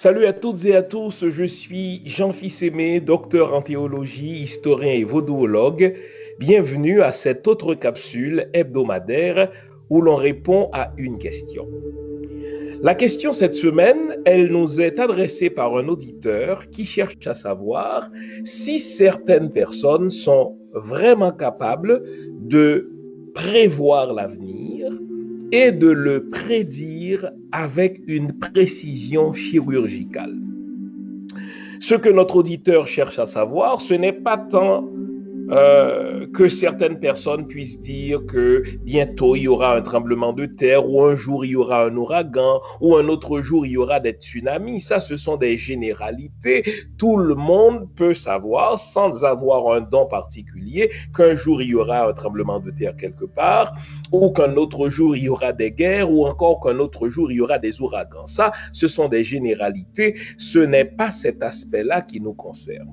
Salut à toutes et à tous, je suis Jean-Fils Aimé, docteur en théologie, historien et vaudouologue. Bienvenue à cette autre capsule hebdomadaire où l'on répond à une question. La question cette semaine, elle nous est adressée par un auditeur qui cherche à savoir si certaines personnes sont vraiment capables de prévoir l'avenir et de le prédire avec une précision chirurgicale. Ce que notre auditeur cherche à savoir, ce n'est pas tant que certaines personnes puissent dire que bientôt il y aura un tremblement de terre, ou un jour il y aura un ouragan, ou un autre jour il y aura des tsunamis. Ça, ce sont des généralités. Tout le monde peut savoir, sans avoir un don particulier, qu'un jour il y aura un tremblement de terre quelque part, ou qu'un autre jour il y aura des guerres, ou encore qu'un autre jour il y aura des ouragans. Ça, ce sont des généralités. Ce n'est pas cet aspect-là qui nous concerne.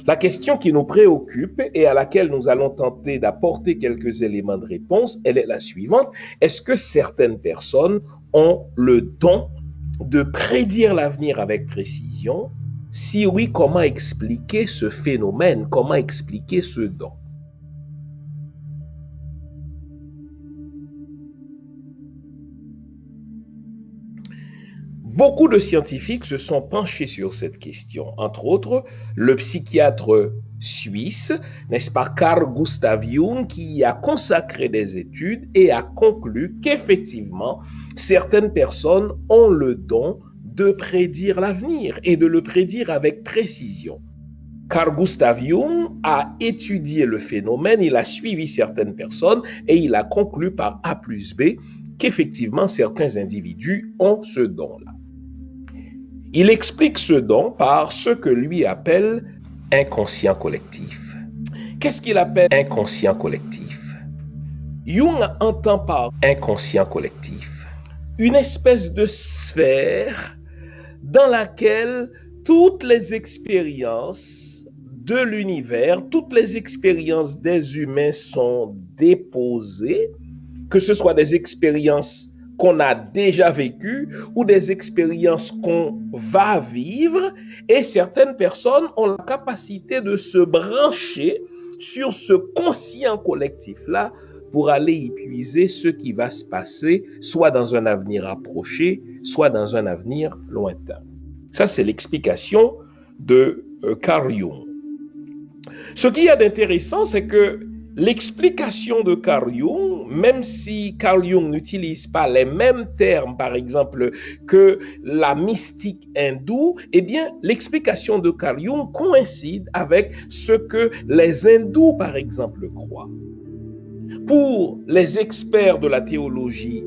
La question qui nous préoccupe et à laquelle nous allons tenter d'apporter quelques éléments de réponse, elle est la suivante. Est-ce que certaines personnes ont le don de prédire l'avenir avec précision? Si oui, comment expliquer ce phénomène? Comment expliquer ce don? Beaucoup de scientifiques se sont penchés sur cette question, entre autres le psychiatre suisse, n'est-ce pas, Carl Gustav Jung, qui y a consacré des études et a conclu qu'effectivement, certaines personnes ont le don de prédire l'avenir et de le prédire avec précision. Carl Gustav Jung a étudié le phénomène, il a suivi certaines personnes et il a conclu par A plus B qu'effectivement certains individus ont ce don-là. Il explique ce don par ce que lui appelle inconscient collectif. Qu'est-ce qu'il appelle inconscient collectif? Jung entend par inconscient collectif une espèce de sphère dans laquelle toutes les expériences de l'univers, toutes les expériences des humains sont déposées, que ce soit des expériences qu'on a déjà vécues ou des expériences qu'on va vivre, et certaines personnes ont la capacité de se brancher sur ce conscient collectif-là pour aller y puiser ce qui va se passer, soit dans un avenir approché, soit dans un avenir lointain. Ça, c'est l'explication de Carl Jung. Ce qu'il y a d'intéressant, c'est que l'explication de Carl Jung, même si Carl Jung n'utilise pas les mêmes termes, par exemple, que la mystique hindoue, eh bien, l'explication de Carl Jung coïncide avec ce que les hindous, par exemple, croient. Pour les experts de la théologie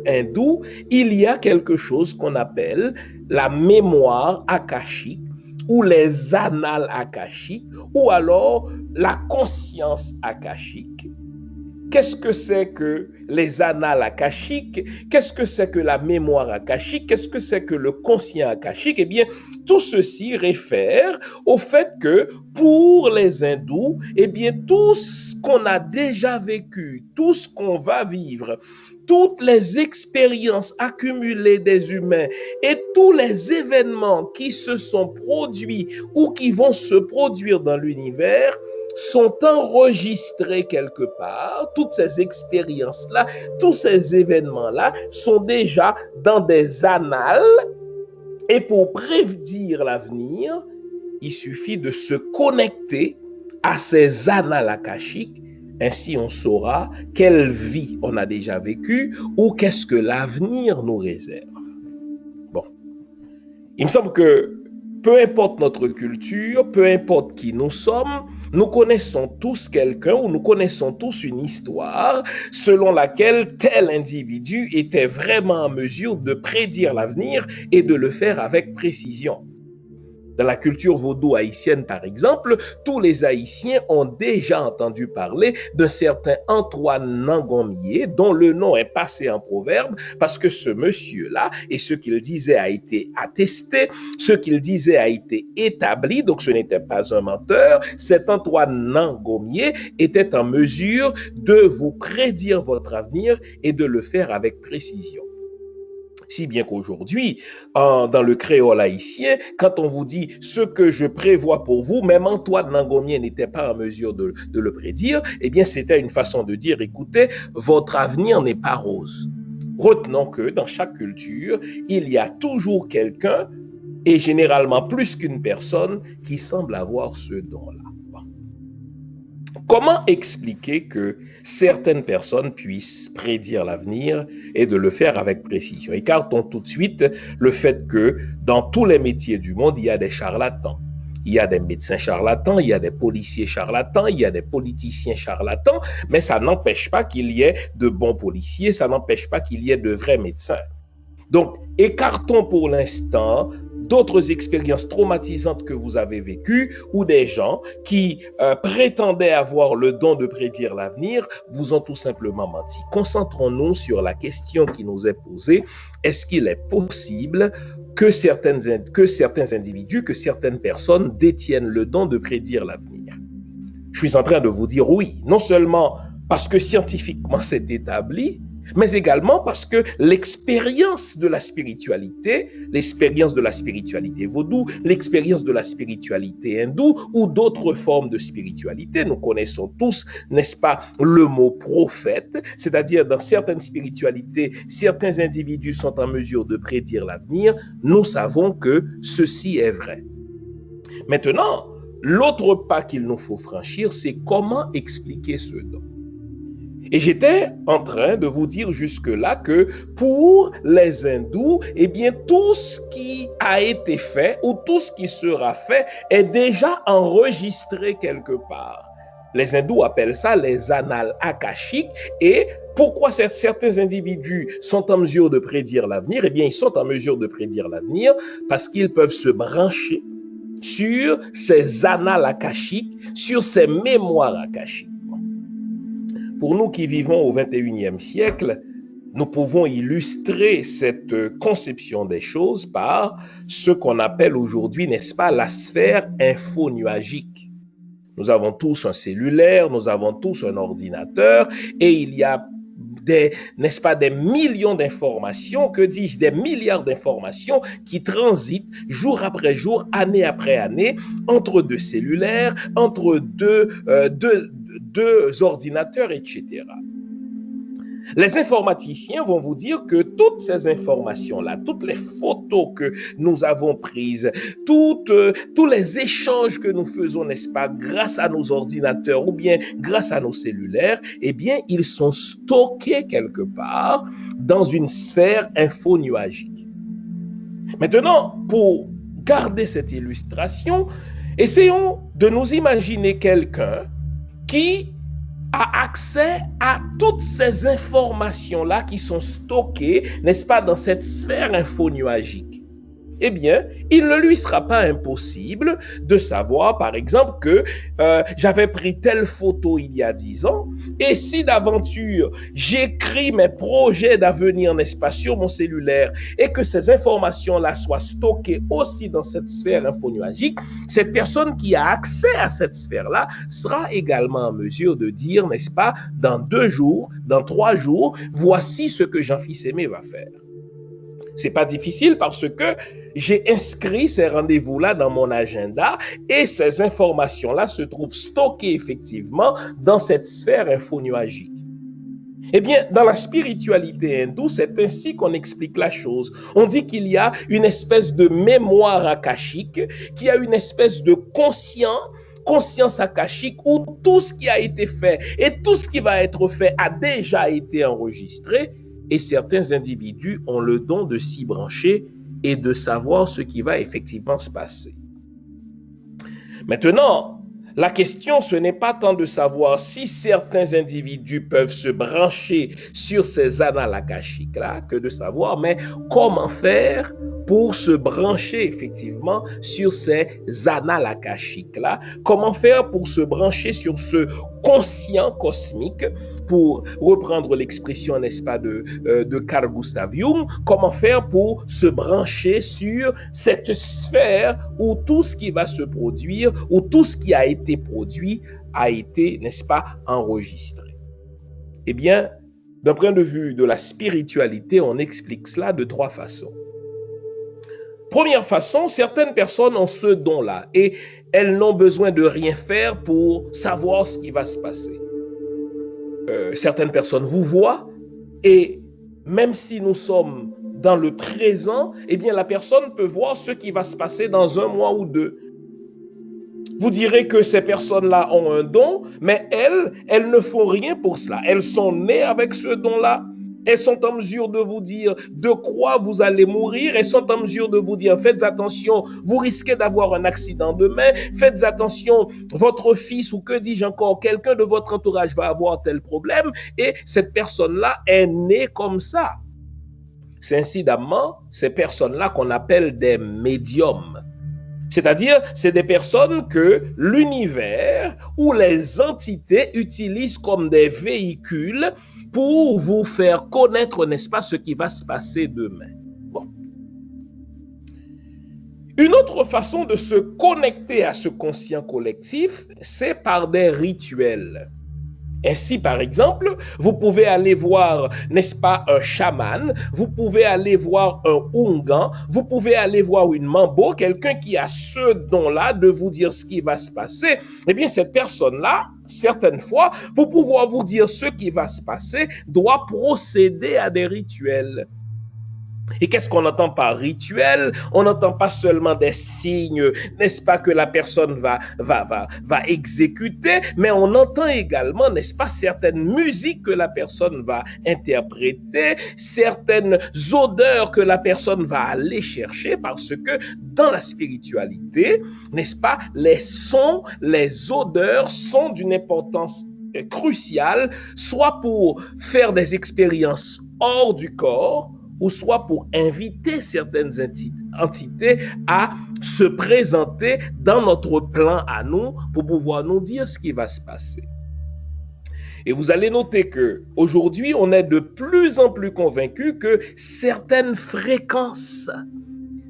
hindoue, il y a quelque chose qu'on appelle la mémoire akashique, ou les annales akashiques, ou alors la conscience akashique. Qu'est-ce que c'est que les annales akashiques? Qu'est-ce que c'est que la mémoire akashique? Qu'est-ce que c'est que le conscient akashique? Eh bien, tout ceci réfère au fait que pour les hindous, eh bien, tout ce qu'on a déjà vécu, tout ce qu'on va vivre, toutes les expériences accumulées des humains et tous les événements qui se sont produits ou qui vont se produire dans l'univers sont enregistrés quelque part. Toutes ces expériences-là, tous ces événements-là sont déjà dans des annales, et pour prédire l'avenir, il suffit de se connecter à ces annales akashiques. Ainsi, on saura quelle vie on a déjà vécue ou qu'est-ce que l'avenir nous réserve. Bon, il me semble que peu importe notre culture, peu importe qui nous sommes, nous connaissons tous quelqu'un ou nous connaissons tous une histoire selon laquelle tel individu était vraiment en mesure de prédire l'avenir et de le faire avec précision. Dans la culture vaudou haïtienne, par exemple, tous les Haïtiens ont déjà entendu parler d'un certain Antoine Nangomier, dont le nom est passé en proverbe, parce que ce monsieur-là, et ce qu'il disait a été attesté, ce qu'il disait a été établi, donc ce n'était pas un menteur. Cet Antoine Nangomier était en mesure de vous prédire votre avenir et de le faire avec précision. Si bien qu'aujourd'hui, dans le créole haïtien, quand on vous dit ce que je prévois pour vous, même Antoine Langomien n'était pas en mesure de le prédire, eh bien, c'était une façon de dire, écoutez, votre avenir n'est pas rose. Retenons que dans chaque culture, il y a toujours quelqu'un, et généralement plus qu'une personne, qui semble avoir ce don-là. Comment expliquer que certaines personnes puissent prédire l'avenir et de le faire avec précision? Écartons tout de suite le fait que dans tous les métiers du monde, il y a des charlatans. Il y a des médecins charlatans, il y a des policiers charlatans, il y a des politiciens charlatans, mais ça n'empêche pas qu'il y ait de bons policiers, ça n'empêche pas qu'il y ait de vrais médecins. Donc, écartons pour l'instant d'autres expériences traumatisantes que vous avez vécues ou des gens qui prétendaient avoir le don de prédire l'avenir vous ont tout simplement menti. Concentrons-nous sur la question qui nous est posée. Est-ce qu'il est possible que certains individus, que certaines personnes détiennent le don de prédire l'avenir? Je suis en train de vous dire oui, non seulement parce que scientifiquement c'est établi, mais également parce que l'expérience de la spiritualité vaudou, l'expérience de la spiritualité hindoue ou d'autres formes de spiritualité, nous connaissons tous, n'est-ce pas, le mot prophète, c'est-à-dire dans certaines spiritualités, certains individus sont en mesure de prédire l'avenir, nous savons que ceci est vrai. Maintenant, l'autre pas qu'il nous faut franchir, c'est comment expliquer ce don. Et j'étais en train de vous dire jusque-là que pour les hindous, eh bien, tout ce qui a été fait ou tout ce qui sera fait est déjà enregistré quelque part. Les hindous appellent ça les annales akashiques. Et pourquoi certains individus sont en mesure de prédire l'avenir? Eh bien, ils sont en mesure de prédire l'avenir parce qu'ils peuvent se brancher sur ces annales akashiques, sur ces mémoires akashiques. Pour nous qui vivons au XXIe siècle, nous pouvons illustrer cette conception des choses par ce qu'on appelle aujourd'hui, n'est-ce pas, la sphère infonuagique. Nous avons tous un cellulaire, nous avons tous un ordinateur et il y a n'est-ce pas, des millions d'informations, que dis-je, des milliards d'informations qui transitent jour après jour, année après année, entre deux cellulaires, entre deux ordinateurs, etc. Les informaticiens vont vous dire que toutes ces informations-là, toutes les photos que nous avons prises, tous les échanges que nous faisons, n'est-ce pas, grâce à nos ordinateurs ou bien grâce à nos cellulaires, eh bien, ils sont stockés quelque part dans une sphère infonuagique. Maintenant, pour garder cette illustration, essayons de nous imaginer quelqu'un qui a accès à toutes ces informations-là qui sont stockées, n'est-ce pas, dans cette sphère infonuagique. Eh bien, il ne lui sera pas impossible de savoir, par exemple, que j'avais pris telle photo il y a 10 ans, et si d'aventure j'écris mes projets d'avenir, n'est-ce pas, sur mon cellulaire, et que ces informations-là soient stockées aussi dans cette sphère infonuagique, cette personne qui a accès à cette sphère-là sera également en mesure de dire, n'est-ce pas, dans 2 jours, dans 3 jours, voici ce que Jean-Fils Aimé va faire. C'est pas difficile parce que j'ai inscrit ces rendez-vous-là dans mon agenda et ces informations-là se trouvent stockées effectivement dans cette sphère infonuagique. Eh bien, dans la spiritualité hindoue, c'est ainsi qu'on explique la chose. On dit qu'il y a une espèce de mémoire akashique, qu'il y a une espèce de conscience akashique où tout ce qui a été fait et tout ce qui va être fait a déjà été enregistré. Et certains individus ont le don de s'y brancher et de savoir ce qui va effectivement se passer. Maintenant, la question, ce n'est pas tant de savoir si certains individus peuvent se brancher sur ces annales akashiques-là que de savoir, mais comment faire pour se brancher effectivement sur ces annales akashiques-là, comment faire pour se brancher sur ce conscient cosmique, pour reprendre l'expression, n'est-ce pas, de Carl Gustav Jung, comment faire pour se brancher sur cette sphère où tout ce qui va se produire, où tout ce qui a été produit a été, n'est-ce pas, enregistré. Eh bien, D'un point de vue de la spiritualité, on explique cela de 3 façons. Première façon, certaines personnes ont ce don-là et elles n'ont besoin de rien faire pour savoir ce qui va se passer. Certaines personnes vous voient et même si nous sommes dans le présent, eh bien la personne peut voir ce qui va se passer dans 1 mois ou 2. Vous direz que ces personnes-là ont un don, mais elles ne font rien pour cela. Elles sont nées avec ce don-là. Elles sont en mesure de vous dire de quoi vous allez mourir. Elles sont en mesure de vous dire faites attention, vous risquez d'avoir un accident demain. Faites attention, votre fils ou que dis-je encore, quelqu'un de votre entourage va avoir tel problème. Et cette personne-là est née comme ça. C'est incidemment ces personnes-là qu'on appelle des médiums. C'est-à-dire, c'est des personnes que l'univers ou les entités utilisent comme des véhicules pour vous faire connaître, n'est-ce pas, ce qui va se passer demain. Bon. Une autre façon de se connecter à ce conscient collectif, c'est par des rituels. Ainsi, par exemple, vous pouvez aller voir, n'est-ce pas, un chaman, vous pouvez aller voir un Oungan, vous pouvez aller voir une Mambo, quelqu'un qui a ce don-là de vous dire ce qui va se passer. Eh bien, cette personne-là, certaines fois, pour pouvoir vous dire ce qui va se passer, doit procéder à des rituels. Et qu'est-ce qu'on entend par rituel? On n'entend pas seulement des signes, n'est-ce pas, que la personne va exécuter, mais on entend également, n'est-ce pas, certaines musiques que la personne va interpréter, certaines odeurs que la personne va aller chercher, parce que dans la spiritualité, n'est-ce pas, les sons, les odeurs sont d'une importance cruciale, soit pour faire des expériences hors du corps, ou soit pour inviter certaines entités à se présenter dans notre plan à nous pour pouvoir nous dire ce qui va se passer. Et vous allez noter que aujourd'hui, on est de plus en plus convaincu que certaines fréquences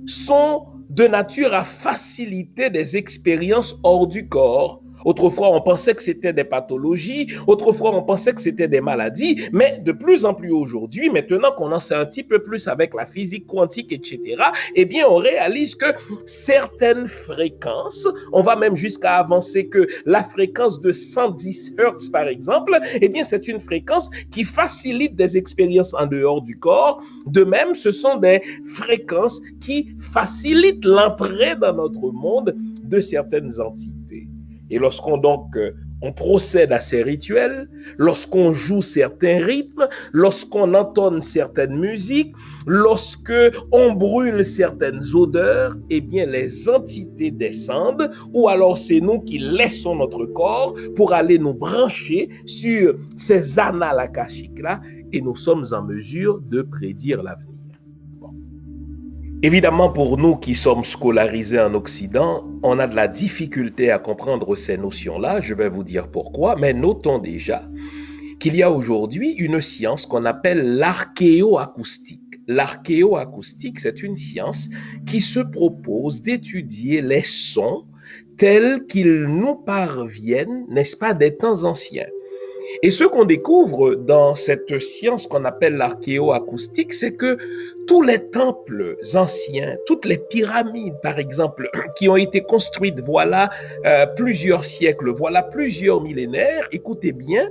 sont de nature à faciliter des expériences hors du corps. Autrefois, on pensait que c'était des pathologies, autrefois, on pensait que c'était des maladies, mais de plus en plus aujourd'hui, maintenant qu'on en sait un petit peu plus avec la physique quantique, etc., eh bien, on réalise que certaines fréquences, on va même jusqu'à avancer que la fréquence de 110 Hz, par exemple, eh bien, c'est une fréquence qui facilite des expériences en dehors du corps. De même, ce sont des fréquences qui facilitent l'entrée dans notre monde de certaines entités. Et lorsqu'on on procède à ces rituels, lorsqu'on joue certains rythmes, lorsqu'on entonne certaines musiques, lorsqu'on brûle certaines odeurs, eh bien les entités descendent, ou alors c'est nous qui laissons notre corps pour aller nous brancher sur ces annales akashiques-là, et nous sommes en mesure de prédire l'avenir. Évidemment, pour nous qui sommes scolarisés en Occident, on a de la difficulté à comprendre ces notions-là. Je vais vous dire pourquoi, mais notons déjà qu'il y a aujourd'hui une science qu'on appelle l'archéoacoustique. L'archéoacoustique, c'est une science qui se propose d'étudier les sons tels qu'ils nous parviennent, n'est-ce pas, des temps anciens. Et ce qu'on découvre dans cette science qu'on appelle l'archéoacoustique, c'est que tous les temples anciens, toutes les pyramides, par exemple, qui ont été construites voilà plusieurs siècles, voilà plusieurs millénaires, écoutez bien,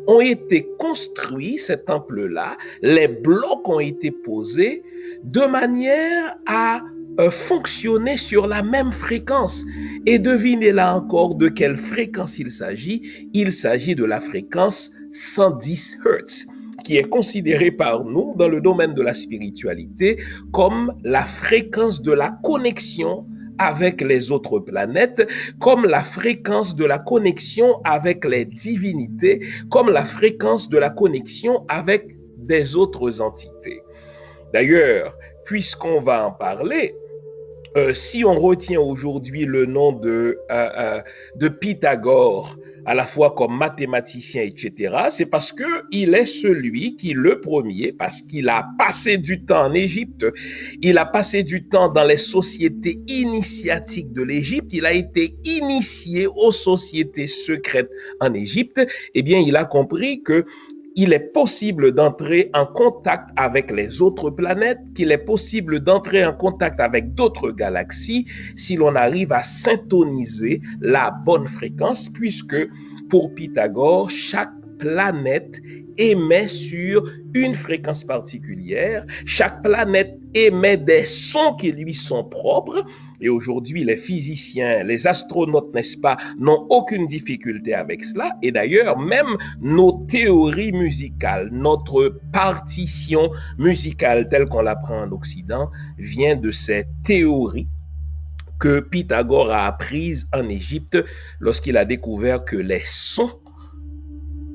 ont été construits, ces temples-là, les blocs ont été posés de manière à fonctionner sur la même fréquence. Et devinez là encore de quelle fréquence il s'agit. Il s'agit de la fréquence 110 Hz, qui est considérée par nous dans le domaine de la spiritualité comme la fréquence de la connexion avec les autres planètes, comme la fréquence de la connexion avec les divinités, comme la fréquence de la connexion avec des autres entités. D'ailleurs, puisqu'on va en parler, si on retient aujourd'hui le nom de Pythagore, à la fois comme mathématicien, etc., c'est parce qu'il est celui qui, le premier, parce qu'il a passé du temps en Égypte, il a passé du temps dans les sociétés initiatiques de l'Égypte, il a été initié aux sociétés secrètes en Égypte, eh bien, il a compris que il est possible d'entrer en contact avec les autres planètes, qu'il est possible d'entrer en contact avec d'autres galaxies si l'on arrive à syntoniser la bonne fréquence, puisque pour Pythagore, chaque planète émet sur une fréquence particulière, chaque planète émet des sons qui lui sont propres, et aujourd'hui les physiciens, les astronautes, n'est-ce pas, n'ont aucune difficulté avec cela, et d'ailleurs même nos théories musicales, notre partition musicale telle qu'on l'apprend en Occident, vient de ces théories que Pythagore a apprises en Égypte lorsqu'il a découvert que les sons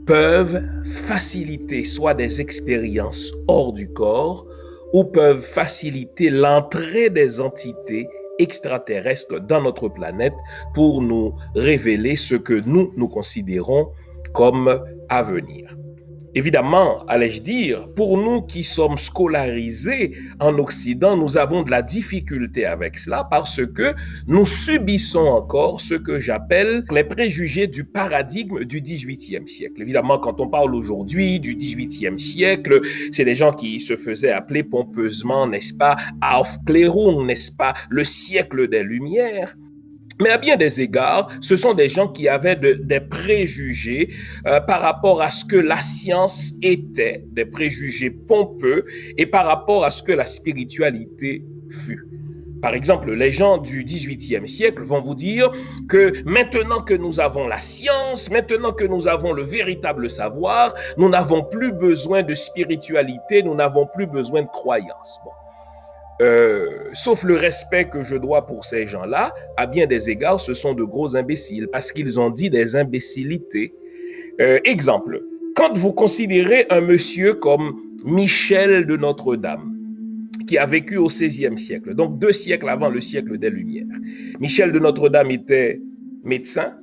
peuvent faciliter soit des expériences hors du corps ou peuvent faciliter l'entrée des entités extraterrestres dans notre planète pour nous révéler ce que nous considérons comme à venir. Évidemment, allais-je dire, pour nous qui sommes scolarisés en Occident, nous avons de la difficulté avec cela parce que nous subissons encore ce que j'appelle les préjugés du paradigme du XVIIIe siècle. Évidemment, quand on parle aujourd'hui du XVIIIe siècle, c'est des gens qui se faisaient appeler pompeusement, n'est-ce pas, Aufklärung, n'est-ce pas, le siècle des Lumières. Mais à bien des égards, ce sont des gens qui avaient des préjugés par rapport à ce que la science était, des préjugés pompeux, et par rapport à ce que la spiritualité fut. Par exemple, les gens du XVIIIe siècle vont vous dire que maintenant que nous avons la science, maintenant que nous avons le véritable savoir, nous n'avons plus besoin de spiritualité, nous n'avons plus besoin de croyance. Bon. Sauf le respect que je dois pour ces gens-là, à bien des égards, ce sont de gros imbéciles parce qu'ils ont dit des imbécilités. Exemple, quand vous considérez un monsieur comme Michel de Notre-Dame, qui a vécu au XVIe siècle, donc 2 siècles avant le siècle des Lumières. Michel de Notre-Dame était médecin,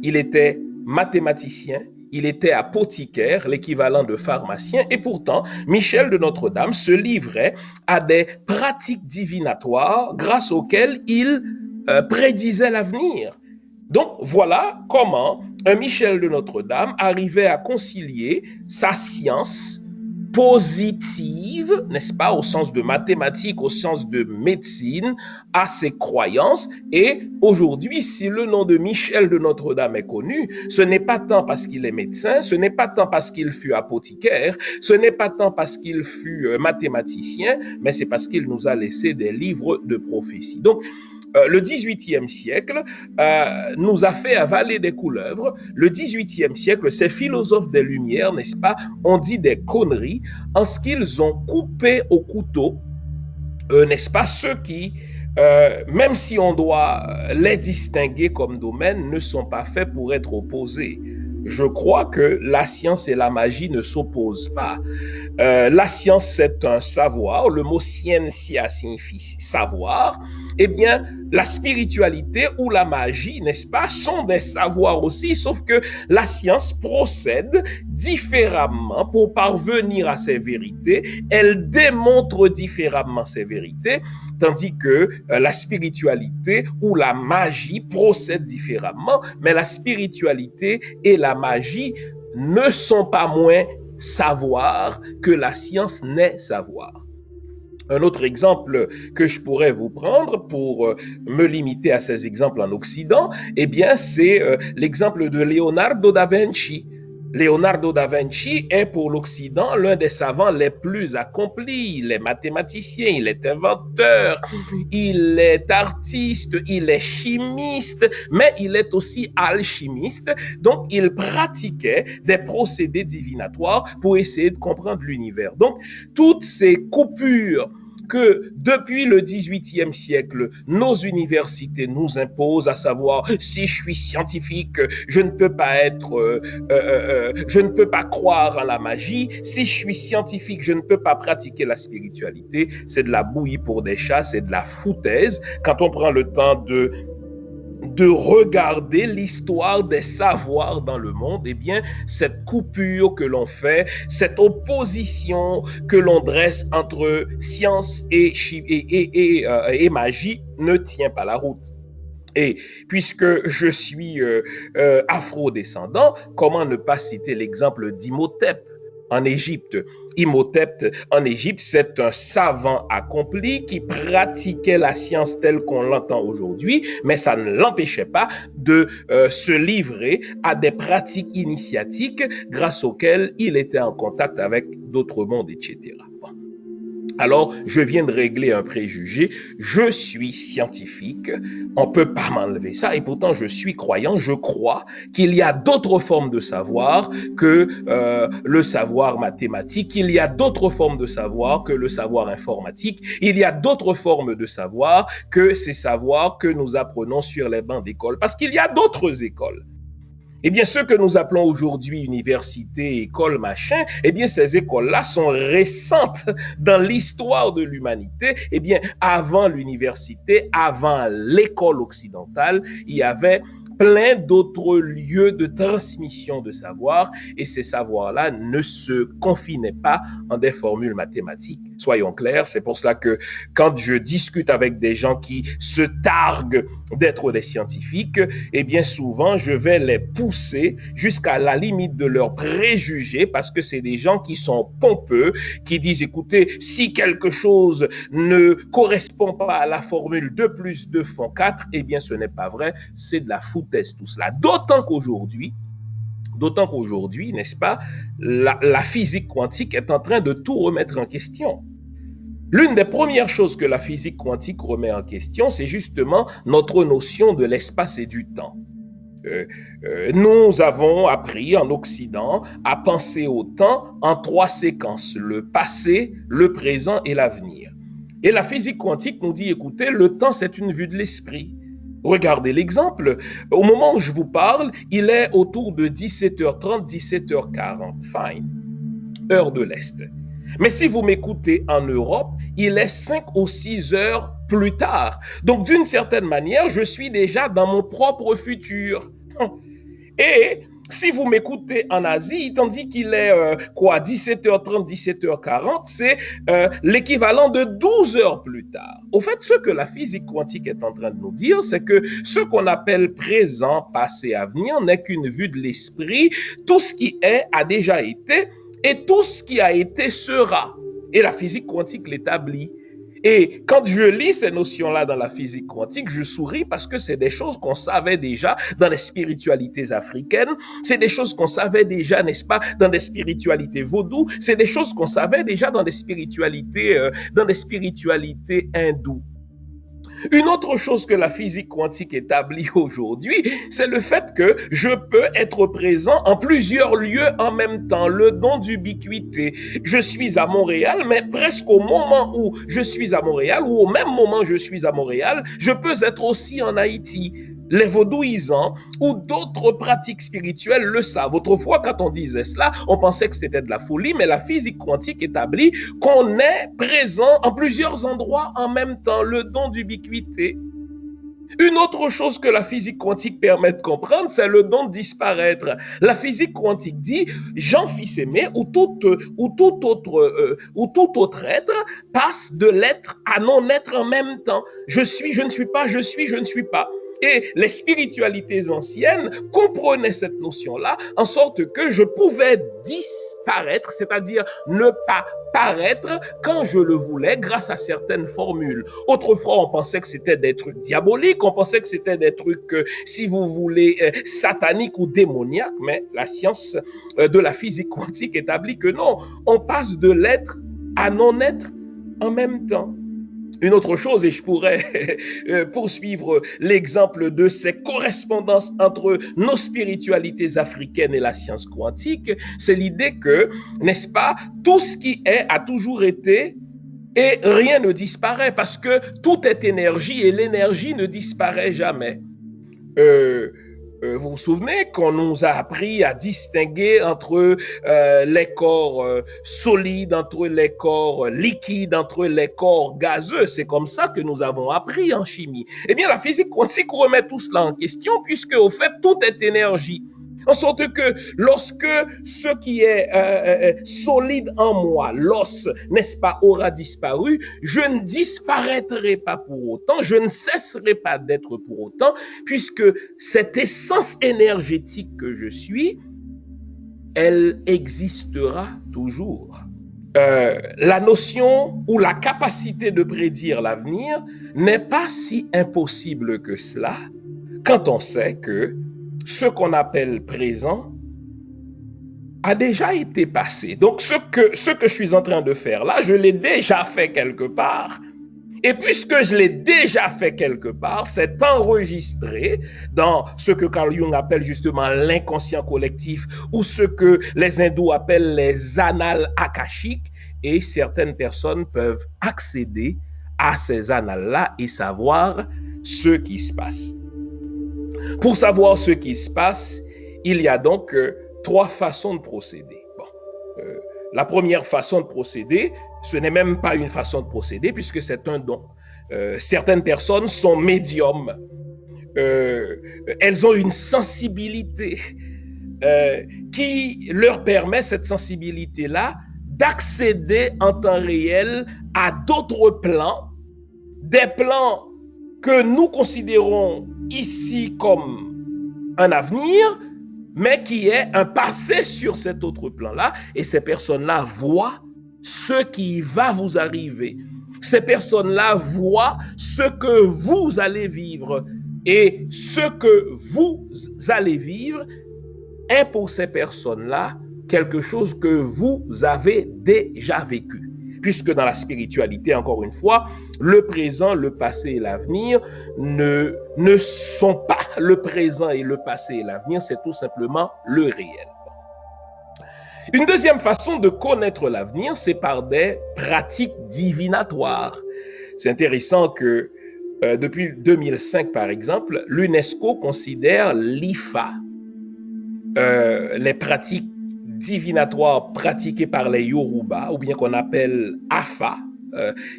il était mathématicien, il était apothicaire, l'équivalent de pharmacien, et pourtant, Michel de Notre-Dame se livrait à des pratiques divinatoires grâce auxquelles il prédisait l'avenir. Donc, voilà comment un Michel de Notre-Dame arrivait à concilier sa science positive, n'est-ce pas, au sens de mathématiques, au sens de médecine, à ses croyances. Et aujourd'hui, si le nom de Michel de Notre-Dame est connu, ce n'est pas tant parce qu'il est médecin, ce n'est pas tant parce qu'il fut apothicaire, ce n'est pas tant parce qu'il fut mathématicien, mais c'est parce qu'il nous a laissé des livres de prophétie. Donc, le XVIIIe siècle nous a fait avaler des couleuvres. Le XVIIIe siècle, ces philosophes des Lumières, n'est-ce pas, ont dit des conneries en ce qu'ils ont coupé au couteau, n'est-ce pas, ceux qui, même si on doit les distinguer comme domaine, ne sont pas faits pour être opposés. Je crois que la science et la magie ne s'opposent pas. La science, c'est un savoir. Le mot scientia signifie savoir. Eh bien, la spiritualité ou la magie, n'est-ce pas, sont des savoirs aussi, sauf que la science procède différemment pour parvenir à ces vérités. Elle démontre différemment ces vérités, tandis que la spiritualité ou la magie procèdent différemment, mais la spiritualité et la magie ne sont pas moins savoir que la science n'est savoir. Un autre exemple que je pourrais vous prendre pour me limiter à ces exemples en Occident, eh bien, c'est l'exemple de Leonardo da Vinci. Leonardo da Vinci est pour l'Occident l'un des savants les plus accomplis. Il est mathématicien, il est inventeur, il est artiste, il est chimiste, mais il est aussi alchimiste. Donc, il pratiquait des procédés divinatoires pour essayer de comprendre l'univers. Donc, toutes ces coupures que depuis le XVIIIe siècle, nos universités nous imposent, à savoir, si je suis scientifique, je ne peux pas croire en la magie. Si je suis scientifique, je ne peux pas pratiquer la spiritualité. C'est de la bouillie pour des chats, c'est de la foutaise. Quand on prend le temps de regarder l'histoire des savoirs dans le monde, eh bien, cette coupure que l'on fait, cette opposition que l'on dresse entre science et magie ne tient pas la route. Et puisque je suis afro-descendant, comment ne pas citer l'exemple d'Imhotep? en Égypte. Imhotep en Égypte, c'est un savant accompli qui pratiquait la science telle qu'on l'entend aujourd'hui, mais ça ne l'empêchait pas de se livrer à des pratiques initiatiques grâce auxquelles il était en contact avec d'autres mondes, etc. Bon. Alors, je viens de régler un préjugé. Je suis scientifique. On ne peut pas m'enlever ça. Et pourtant, je suis croyant. Je crois qu'il y a d'autres formes de savoir que le savoir mathématique. Il y a d'autres formes de savoir que le savoir informatique. Il y a d'autres formes de savoir que ces savoirs que nous apprenons sur les bancs d'école. Parce qu'il y a d'autres écoles. Eh bien, ce que nous appelons aujourd'hui université, école, machin, eh bien, ces écoles-là sont récentes dans l'histoire de l'humanité. Eh bien, avant l'université, avant l'école occidentale, il y avait plein d'autres lieux de transmission de savoir et ces savoirs-là ne se confinaient pas en des formules mathématiques. Soyons clairs, c'est pour cela que quand je discute avec des gens qui se targuent d'être des scientifiques, eh bien souvent je vais les pousser jusqu'à la limite de leurs préjugés parce que c'est des gens qui sont pompeux, qui disent écoutez, si quelque chose ne correspond pas à la formule 2 plus 2 font 4, eh bien ce n'est pas vrai, c'est de la foutaise tout cela. D'autant qu'aujourd'hui, n'est-ce pas, la physique quantique est en train de tout remettre en question. L'une des premières choses que la physique quantique remet en question, c'est justement notre notion de l'espace et du temps. Nous avons appris en Occident à penser au temps en 3 séquences, le passé, le présent et l'avenir. Et la physique quantique nous dit, écoutez, le temps c'est une vue de l'esprit. Regardez l'exemple, au moment où je vous parle, il est autour de 17h30, 17h40, fine, heure de l'Est. Mais si vous m'écoutez en Europe, il est 5 ou 6 heures plus tard. Donc, d'une certaine manière, je suis déjà dans mon propre futur. Et si vous m'écoutez en Asie, tandis qu'il est 17h30, 17h40, c'est l'équivalent de 12 heures plus tard. Au fait, ce que la physique quantique est en train de nous dire, c'est que ce qu'on appelle présent, passé, avenir n'est qu'une vue de l'esprit. Tout ce qui est a déjà été et tout ce qui a été sera. Et la physique quantique l'établit. Et quand je lis ces notions-là dans la physique quantique, je souris parce que c'est des choses qu'on savait déjà dans les spiritualités africaines, c'est des choses qu'on savait déjà, n'est-ce pas, dans des spiritualités vaudou, c'est des choses qu'on savait déjà dans des spiritualités hindoues. Une autre chose que la physique quantique établit aujourd'hui, c'est le fait que je peux être présent en plusieurs lieux en même temps, le don d'ubiquité. Je suis à Montréal, mais presque au moment où je suis à Montréal, ou au même moment où je suis à Montréal, je peux être aussi en Haïti. Les vaudouisants ou d'autres pratiques spirituelles le savent. Autrefois, quand on disait cela, on pensait que c'était de la folie, mais la physique quantique établit qu'on est présent en plusieurs endroits en même temps, le don d'ubiquité. Une autre chose que la physique quantique permet de comprendre, c'est le don de disparaître. La physique quantique dit, Jean fils aimé ou tout autre être passe de l'être à non-être en même temps. Je suis, je ne suis pas, je suis, je ne suis pas. Et les spiritualités anciennes comprenaient cette notion-là en sorte que je pouvais disparaître, c'est-à-dire ne pas paraître quand je le voulais grâce à certaines formules. Autrefois, on pensait que c'était des trucs diaboliques, on pensait que c'était des trucs, si vous voulez, sataniques ou démoniaques, mais la science de la physique quantique établit que non, on passe de l'être à non-être en même temps. Une autre chose, et je pourrais poursuivre l'exemple de ces correspondances entre nos spiritualités africaines et la science quantique, c'est l'idée que, n'est-ce pas, tout ce qui est a toujours été et rien ne disparaît parce que tout est énergie et l'énergie ne disparaît jamais. Vous vous souvenez qu'on nous a appris à distinguer entre les corps solides, entre les corps liquides, entre les corps gazeux. C'est comme ça que nous avons appris en chimie. Eh bien, la physique quantique remet tout cela en question puisque, au fait, tout est énergie. En sorte que lorsque ce qui est solide en moi, l'os, n'est-ce pas, aura disparu, je ne disparaîtrai pas pour autant, je ne cesserai pas d'être pour autant, puisque cette essence énergétique que je suis elle existera toujours. La notion ou la capacité de prédire l'avenir n'est pas si impossible que cela quand on sait que ce qu'on appelle présent a déjà été passé. Donc ce que je suis en train de faire là, je l'ai déjà fait quelque part. Et puisque je l'ai déjà fait quelque part, c'est enregistré dans ce que Carl Jung appelle justement l'inconscient collectif ou ce que les hindous appellent les annales akashiques, et certaines personnes peuvent accéder à ces annales-là et savoir ce qui se passe. Pour savoir ce qui se passe, il y a donc 3 façons de procéder. La première façon de procéder, ce n'est même pas une façon de procéder puisque c'est un don. Certaines personnes sont médiums. Elles ont une sensibilité qui leur permet, cette sensibilité-là, d'accéder en temps réel à d'autres plans, des plans que nous considérons ici comme un avenir, mais qui est un passé sur cet autre plan-là, et ces personnes-là voient ce qui va vous arriver. Ces personnes-là voient ce que vous allez vivre, et ce que vous allez vivre est pour ces personnes-là quelque chose que vous avez déjà vécu. Puisque dans la spiritualité, encore une fois, le présent, le passé et l'avenir ne sont pas le présent et le passé et l'avenir, c'est tout simplement le réel. Une deuxième façon de connaître l'avenir, c'est par des pratiques divinatoires. C'est intéressant que depuis 2005, par exemple, l'UNESCO considère l'IFA, les pratiques divinatoires pratiquées par les Yoruba, ou bien qu'on appelle Afa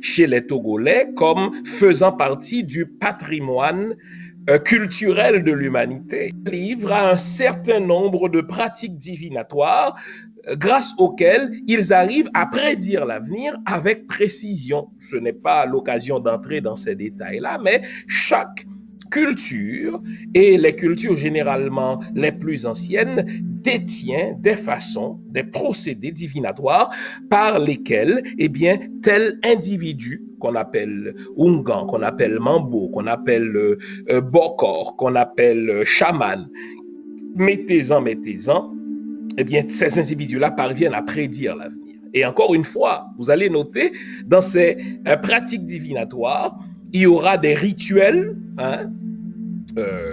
chez les Togolais, comme faisant partie du patrimoine culturel de l'humanité. Livre à un certain nombre de pratiques divinatoires grâce auxquelles ils arrivent à prédire l'avenir avec précision. Je n'ai pas l'occasion d'entrer dans ces détails-là, mais chaque culture, et les cultures généralement les plus anciennes, détient des façons, des procédés divinatoires par lesquels, tel individu qu'on appelle Ungan, qu'on appelle Mambo, qu'on appelle Bokor, qu'on appelle chaman, mettez-en, ces individus-là parviennent à prédire l'avenir. Et encore une fois, vous allez noter, dans ces pratiques divinatoires, il y aura des rituels,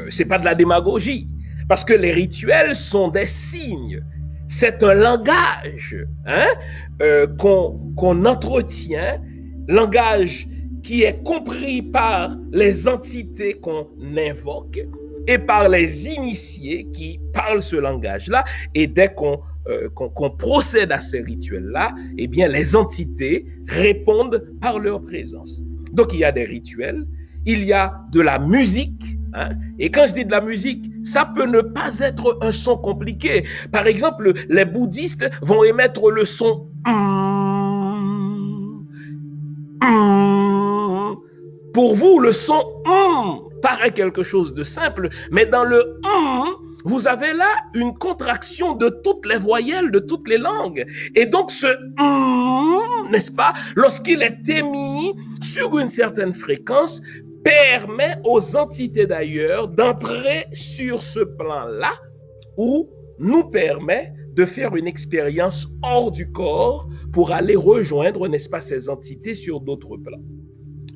c'est pas de la démagogie, parce que les rituels sont des signes, c'est un langage qu'on entretient, langage qui est compris par les entités qu'on invoque et par les initiés qui parlent ce langage-là, et dès qu'on procède à ces rituels-là, les entités répondent par leur présence. Donc il y a des rituels, il y a de la musique, et quand je dis de la musique, ça peut ne pas être un son compliqué. Par exemple, les bouddhistes vont émettre le son Pour vous, le son paraît quelque chose de simple, mais dans le vous avez là une contraction de toutes les voyelles, de toutes les langues. Et donc ce n'est-ce pas, lorsqu'il est émis sur une certaine fréquence, permet aux entités d'ailleurs d'entrer sur ce plan-là, ou nous permet de faire une expérience hors du corps pour aller rejoindre, n'est-ce pas, ces entités sur d'autres plans.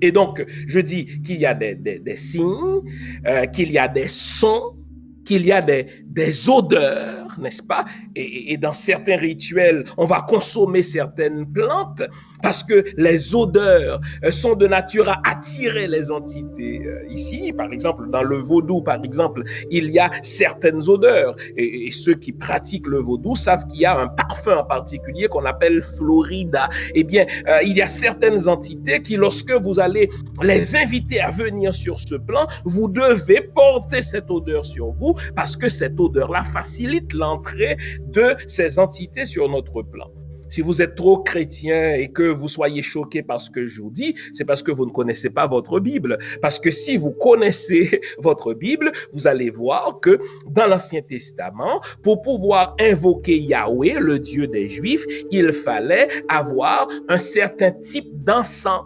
Et donc, je dis qu'il y a des signes, qu'il y a des sons, qu'il y a des odeurs, n'est-ce pas? Et dans certains rituels, on va consommer certaines plantes parce que les odeurs sont de nature à attirer les entités. Ici, par exemple, dans le vaudou, par exemple, il y a certaines odeurs. Et ceux qui pratiquent le vaudou savent qu'il y a un parfum en particulier qu'on appelle Florida. Il y a certaines entités qui, lorsque vous allez les inviter à venir sur ce plan, vous devez porter cette odeur sur vous parce que cette odeur-là facilite l'entrée de ces entités sur notre plan. Si vous êtes trop chrétien et que vous soyez choqué par ce que je vous dis, c'est parce que vous ne connaissez pas votre Bible. Parce que si vous connaissez votre Bible, vous allez voir que dans l'Ancien Testament, pour pouvoir invoquer Yahweh, le Dieu des Juifs, il fallait avoir un certain type d'encens.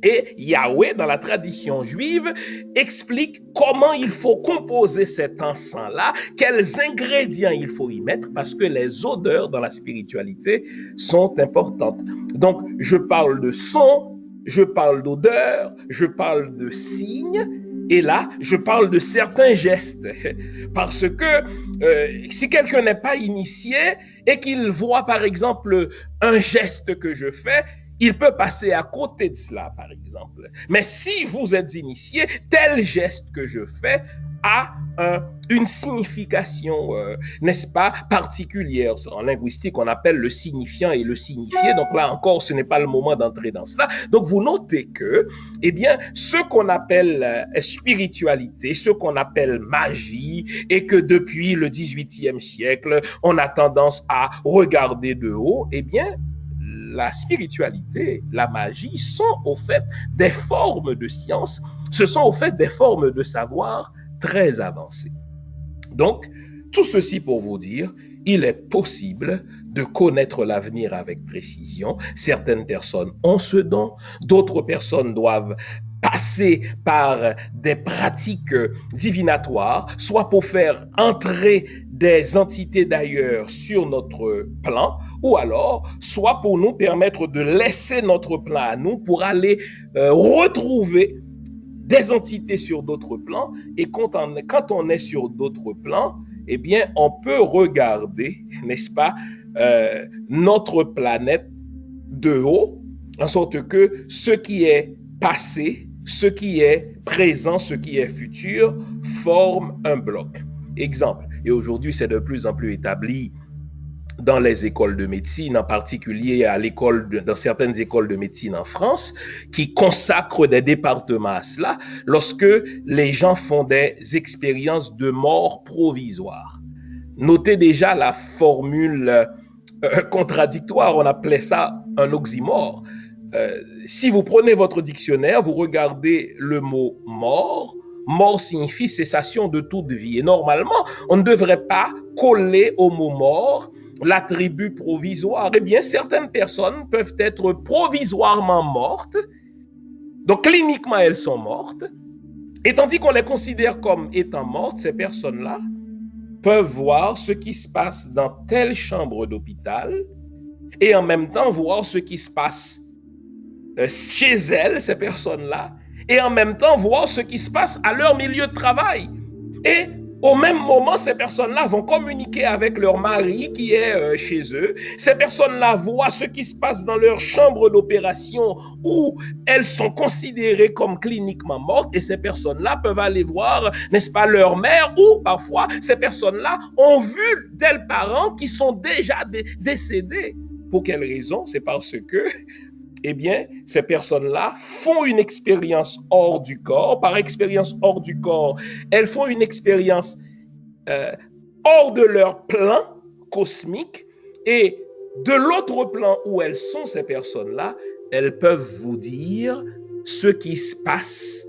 Et Yahweh, dans la tradition juive, explique comment il faut composer cet encens-là, quels ingrédients il faut y mettre, parce que les odeurs dans la spiritualité sont importantes. Donc, je parle de son, je parle d'odeur, je parle de signes, et là, je parle de certains gestes. Parce que si quelqu'un n'est pas initié et qu'il voit, par exemple, un geste que je fais, il peut passer à côté de cela, par exemple. Mais si vous êtes initié, tel geste que je fais a une signification, n'est-ce pas, particulière. En linguistique, on appelle le signifiant et le signifié. Donc là encore, ce n'est pas le moment d'entrer dans cela. Donc vous notez que, eh bien, ce qu'on appelle spiritualité, ce qu'on appelle magie, et que depuis le XVIIIe siècle, on a tendance à regarder de haut, eh bien, la spiritualité, la magie sont au fait des formes de science, ce sont au fait des formes de savoir très avancées. Donc, tout ceci pour vous dire, il est possible de connaître l'avenir avec précision. Certaines personnes ont ce don, d'autres personnes doivent passer par des pratiques divinatoires, soit pour faire entrer des entités d'ailleurs sur notre plan, ou alors soit pour nous permettre de laisser notre plan à nous pour aller retrouver des entités sur d'autres plans. Et quand on est sur d'autres plans, eh bien, on peut regarder, n'est-ce pas, notre planète de haut, en sorte que ce qui est passé, ce qui est présent, ce qui est futur, forme un bloc. Exemple, et aujourd'hui c'est de plus en plus établi dans les écoles de médecine, en particulier dans certaines écoles de médecine en France, qui consacrent des départements à cela, lorsque les gens font des expériences de mort provisoire. Notez déjà la formule contradictoire, on appelait ça un oxymore. Si vous prenez votre dictionnaire, vous regardez le mot mort, mort signifie cessation de toute vie. Et normalement, on ne devrait pas coller au mot mort l'attribut provisoire. Eh bien, certaines personnes peuvent être provisoirement mortes, donc cliniquement elles sont mortes, et tandis qu'on les considère comme étant mortes, ces personnes-là peuvent voir ce qui se passe dans telle chambre d'hôpital et en même temps voir ce qui se passe chez elles, ces personnes-là, et en même temps voir ce qui se passe à leur milieu de travail. Et au même moment, ces personnes-là vont communiquer avec leur mari qui est chez eux. Ces personnes-là voient ce qui se passe dans leur chambre d'opération où elles sont considérées comme cliniquement mortes, et ces personnes-là peuvent aller voir, n'est-ce pas, leur mère, ou parfois ces personnes-là ont vu tels parents qui sont déjà décédés. Pour quelle raison? C'est parce que eh bien, ces personnes-là font une expérience hors du corps. Par expérience hors du corps, elles font une expérience hors de leur plan cosmique. Et de l'autre plan où elles sont, ces personnes-là, elles peuvent vous dire ce qui se passe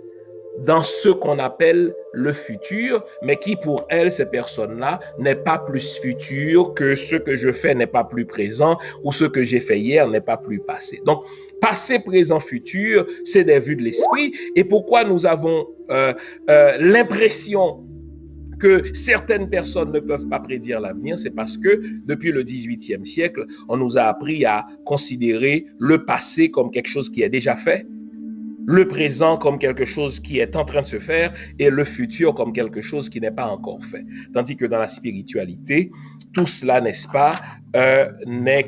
dans ce qu'on appelle le futur, mais qui pour elles, ces personnes-là, n'est pas plus futur que ce que je fais n'est pas plus présent, ou ce que j'ai fait hier n'est pas plus passé. Donc, passé, présent, futur, c'est des vues de l'esprit. Et pourquoi nous avons l'impression que certaines personnes ne peuvent pas prédire l'avenir, c'est parce que depuis le XVIIIe siècle, on nous a appris à considérer le passé comme quelque chose qui est déjà fait, le présent comme quelque chose qui est en train de se faire et le futur comme quelque chose qui n'est pas encore fait. Tandis que dans la spiritualité, tout cela, n'est-ce pas, est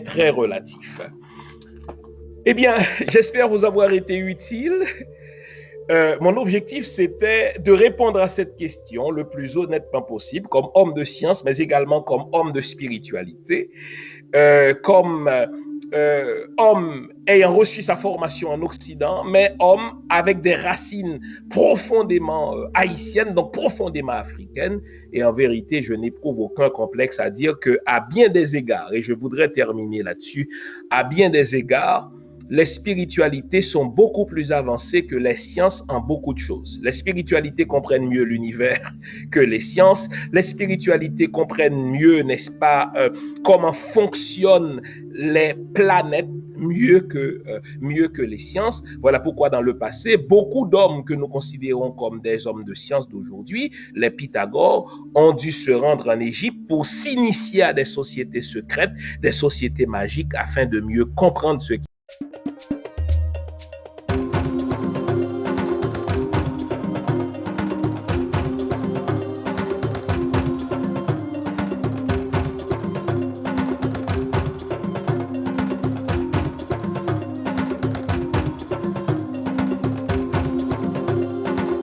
très relatif. Eh bien, j'espère vous avoir été utile. Mon objectif, c'était de répondre à cette question le plus honnêtement possible, comme homme de science, mais également comme homme de spiritualité, comme homme ayant reçu sa formation en Occident, mais homme avec des racines profondément haïtiennes, donc profondément africaines. Et en vérité, je n'éprouve aucun complexe à dire qu'à bien des égards, et je voudrais terminer là-dessus, à bien des égards, les spiritualités sont beaucoup plus avancées que les sciences en beaucoup de choses. Les spiritualités comprennent mieux l'univers que les sciences. Les spiritualités comprennent mieux, n'est-ce pas, comment fonctionnent les planètes mieux que les sciences. Voilà pourquoi dans le passé, beaucoup d'hommes que nous considérons comme des hommes de science d'aujourd'hui, les Pythagores, ont dû se rendre en Égypte pour s'initier à des sociétés secrètes, des sociétés magiques, afin de mieux comprendre ce qui